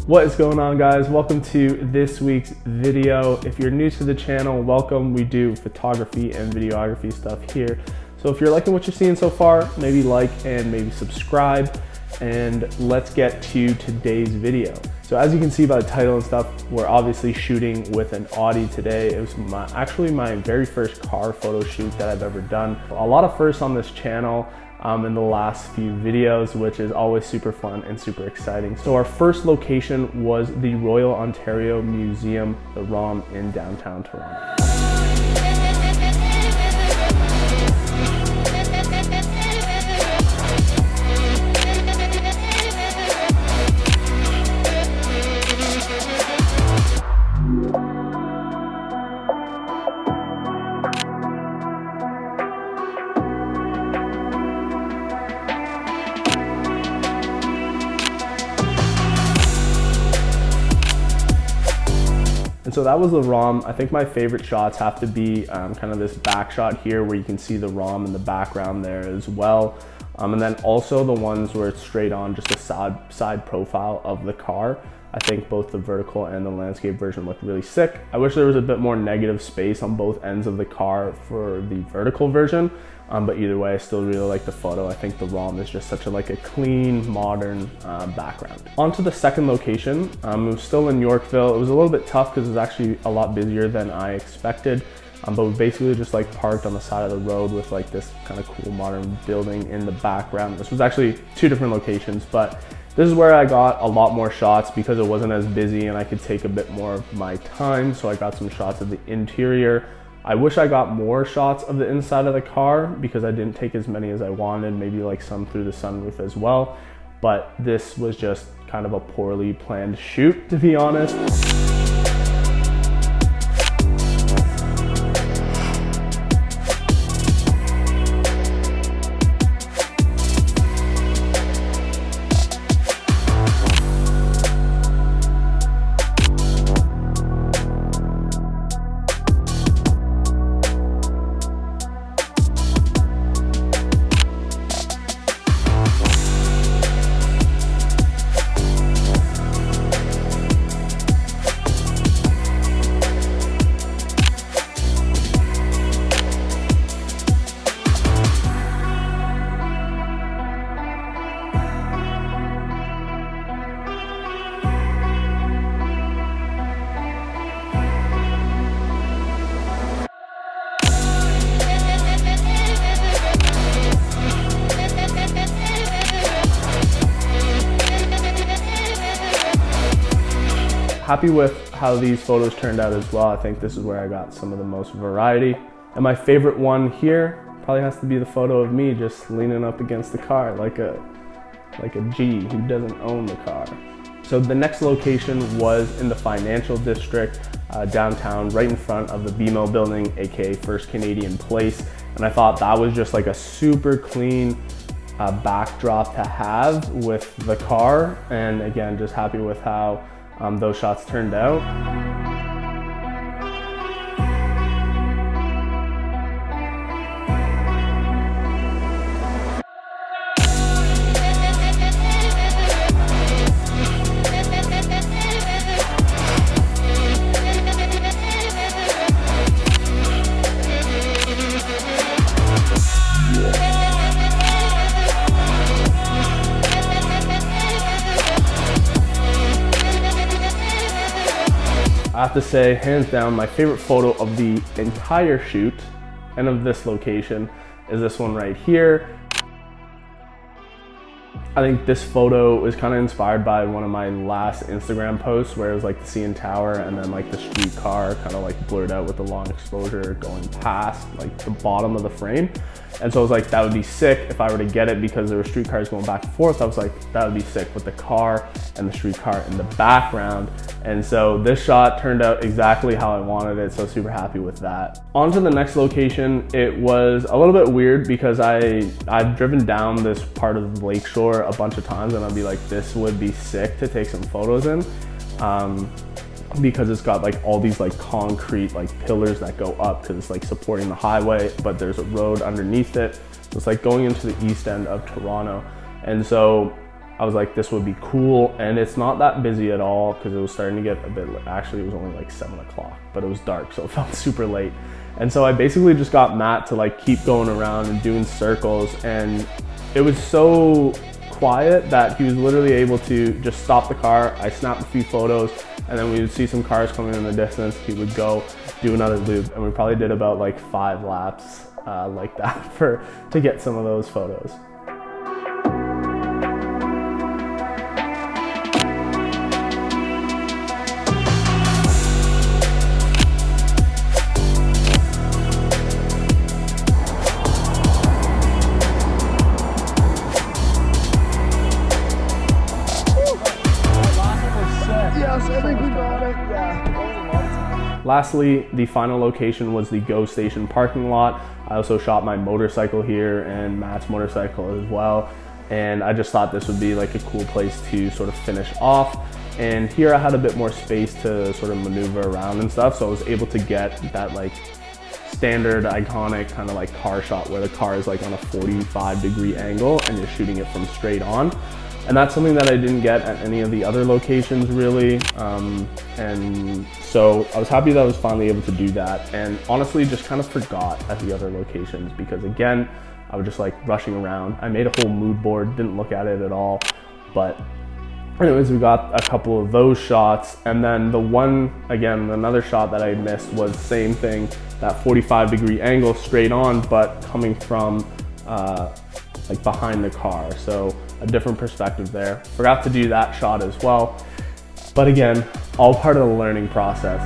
What is going on, guys? Welcome to this week's video. If you're new to the channel, welcome. We do photography and videography stuff here. So if you're liking what you're seeing so far, maybe like and maybe subscribe, and let's get to today's video. So as you can see by the title and stuff, we're obviously shooting with an Audi today. It was actually my very first car photo shoot that I've ever done. A lot of firsts on this channel in the last few videos, which is always super fun and super exciting. So our first location was the Royal Ontario Museum, the ROM in downtown Toronto. And so that was the ROM. I think my favorite shots have to be kind of this back shot here where you can see the ROM in the background there as well. And then also the ones where it's straight on, just a side profile of the car. I think both the vertical and the landscape version look really sick. I wish there was a bit more negative space on both ends of the car for the vertical version. But either way, I still really like the photo. I think the ROM is just such a clean, modern background. On to the second location. It was still in Yorkville. It was a little bit tough because it was actually a lot busier than I expected. But we basically just parked on the side of the road with this kind of cool modern building in the background. This was actually two different locations, but this is where I got a lot more shots because it wasn't as busy and I could take a bit more of my time. So I got some shots of the interior. I wish I got more shots of the inside of the car because I didn't take as many as I wanted, maybe some through the sunroof as well. But this was just kind of a poorly planned shoot, to be honest. Happy with how these photos turned out as well. I think this is where I got some of the most variety. And my favorite one here probably has to be the photo of me just leaning up against the car like a G who doesn't own the car. So the next location was in the financial district, downtown, right in front of the BMO building, aka First Canadian Place. And I thought that was just a super clean backdrop to have with the car. And again, just happy with how those shots turned out. I have to say, hands down, my favorite photo of the entire shoot and of this location is this one right here. I think this photo was kind of inspired by one of my last Instagram posts where it was like the CN Tower and then like the streetcar kind of like blurred out with the long exposure going past like the bottom of the frame. And so I was like, that would be sick if I were to get it because there were streetcars going back and forth. I was like, that would be sick with the car and the streetcar in the background. And so this shot turned out exactly how I wanted it. So super happy with that. On to the next location. It was a little bit weird because I've driven down this part of the lakeshore a bunch of times and I'd be like, this would be sick to take some photos in. Because it's got like all these like concrete like pillars that go up because it's like supporting the highway, but there's a road underneath it. So it's like going into the east end of Toronto. And so I was like, this would be cool. And it's not that busy at all because it was starting to get a bit, actually it was only like 7 o'clock, but it was dark. So it felt super late. And so I basically just got Matt to like keep going around and doing circles. And it was so quiet that he was literally able to just stop the car. I snapped a few photos and then we would see some cars coming in the distance. He would go do another loop and we probably did about like 5 laps like that to get some of those photos. Lastly, the final location was the Go Station parking lot. I also shot my motorcycle here and Matt's motorcycle as well. And I just thought this would be like a cool place to sort of finish off. And here I had a bit more space to sort of maneuver around and stuff. So I was able to get that like standard iconic kind of like car shot where the car is like on a 45-degree angle and you're shooting it from straight on. And that's something that I didn't get at any of the other locations really. And so I was happy that I was finally able to do that. And honestly, just kind of forgot at the other locations because again, I was just like rushing around. I made a whole mood board, didn't look at it at all. But anyways, we got a couple of those shots. And then the one, again, another shot that I missed was same thing, that 45-degree angle straight on, but coming from like behind the car. So a different perspective there. Forgot to do that shot as well. But again, all part of the learning process.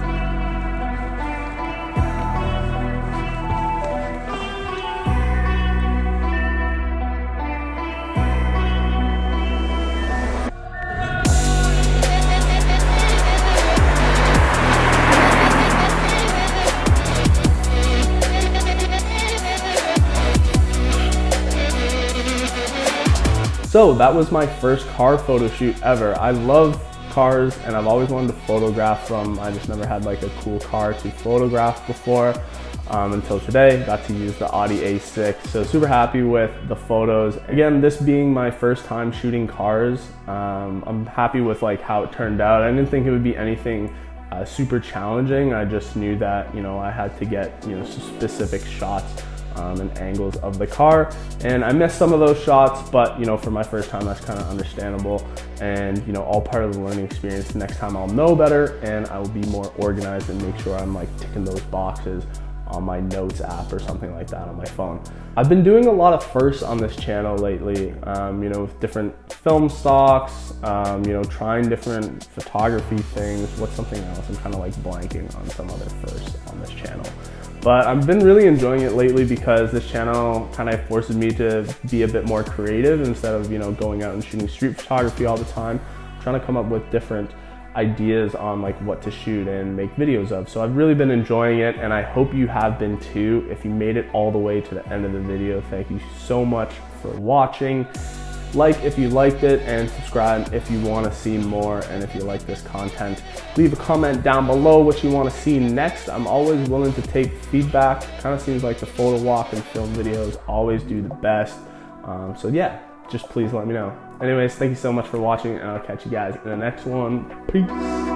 So that was my first car photo shoot ever. I love cars and I've always wanted to photograph them. I just never had like a cool car to photograph before until today. Got to use the Audi A6. So super happy with the photos. Again, this being my first time shooting cars, I'm happy with like how it turned out. I didn't think it would be anything super challenging. I just knew that, you know, I had to get, you know, specific shots and angles of the car, and I missed some of those shots, but you know, for my first time, that's kind of understandable, and you know, all part of the learning experience. Next time I'll know better and I will be more organized and make sure I'm like ticking those boxes on my notes app or something like that on my phone. I've been doing a lot of firsts on this channel lately, you know, with different film stocks, you know, trying different photography things. What's something else? I'm kind of like blanking on some other firsts on this channel. But I've been really enjoying it lately because this channel kind of forces me to be a bit more creative instead of, you know, going out and shooting street photography all the time. I'm trying to come up with different ideas on like what to shoot and make videos of. So I've really been enjoying it and I hope you have been too. If you made it all the way to the end of the video, thank you so much for watching. Like if you liked it and subscribe if you want to see more, and if you like this content, leave a comment down below what you want to see next. I'm always willing to take feedback. Kind of seems like the photo walk and film videos always do the best. So yeah, just please let me know. Anyways, thank you so much for watching and I'll catch you guys in the next one. Peace.